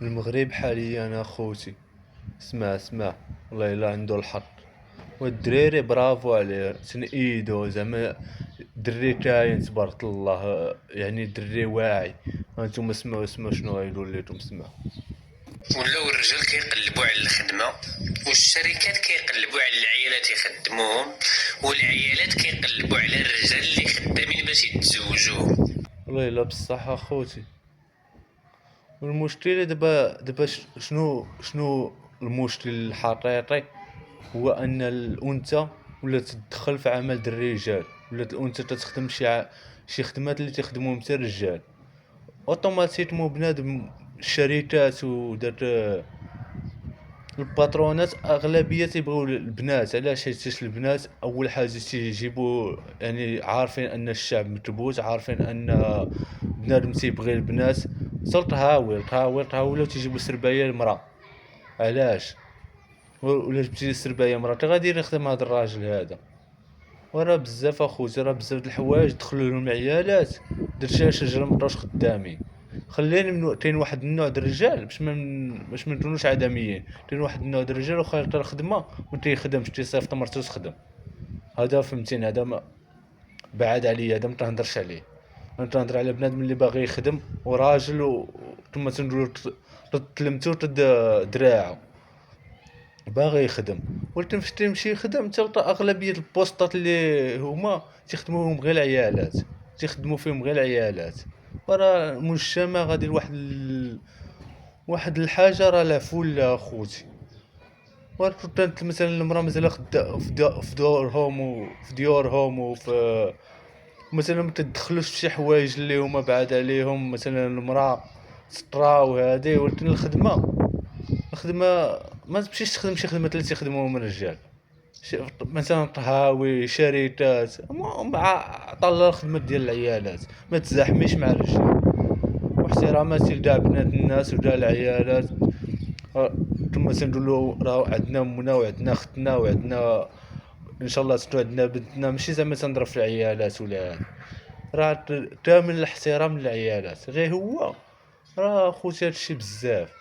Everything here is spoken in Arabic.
المغرب حاليا اخوتي، اسمع والله الا عنده الحظ. والدراري برافو عليه تنقيدو زعما. دري كاين تبارك الله، يعني دري واعي. هانتوما اسمعوا شنو غايقول لكم، اسمعوا. ولاو الرجال كيقلبوا على الخدمة، والشركات كيقلبوا على العيالات يخدموهم، والعيالات كيقلبوا على الرجال اللي خدامين باش يتزوجوهم. والله الا بصح اخوتي. والمشكلة دابا شنو المشكل الحقيقي؟ هو ان الانثى ولا تدخل في عمل الرجال، ولا الانثى تخدم شي خدمات اللي تخدمهم حتى الرجال. اوتوماتيكمون بنادم الشركات ودات الباترونات اغلبيه تيبغيو البنات. علاش؟ حيت البنات اول حاجه تيجيبوا، يعني عارفين ان الشعب مكبوت، عارفين ان بنادم تيبغي البنات. تهاول وتيجيبوا سربايه المراه. علاش؟ ولا جبتي سربايه مراه غادي يخدم هذا الراجل هذا. وراه بزاف اخوتي، راه بزاف د الحوايج دخلوا لهم العيالات. درت شجره مابقاوش خدامين. خلينا من كاين واحد النوع د الرجال باش ما نكونوش عدميين. كاين واحد النوع د الرجال واخا يلقى الخدمه ما تيخدمش، تيصيفط مرتو تخدم. هذا فهمتيني، هذا بعاد عليا، هذا ما تنهضرش عليه. انا تنهضر على بنادم اللي باغي يخدم وراجل ثم تنقولوا تلمتو دراعه باغي يخدم. ولكن فاش تيمشي يخدم تلقى اغلبيه البوستات اللي هما تيخدموهم غير العيالات، تيخدموا فيهم غير العيالات. وراه المجتمع غادي لواحد واحد الحاجه راه لا فول اخوتي. وكنت مثلا المراه مثلا في دورهم وفي ديورهم وفي مثلا ما تدخلوش في شي حوايج اللي هما بعاد عليهم. مثلا المراه سطرا وهذه، ولكن الخدمه ما تمشيش تخدم شي خدمه اللي تيخدموهم الرجال. مثلا طهاوي شريتات مع عطا الله الخدمه ديال العيالات. ما تزاحميش مع الرجال، واحتراماتي لكاع بنات الناس وكاع العيالات. ثم تنقولوا راه عندنا امنا وعندنا اختنا وعندنا ان شاء الله تكون عندنا بنتنا. ماشي زعما تنضرب في العيالات ولا هذا. راه كامل الاحترام للعيالات، غير هو راه خوتي هادشي بزاف.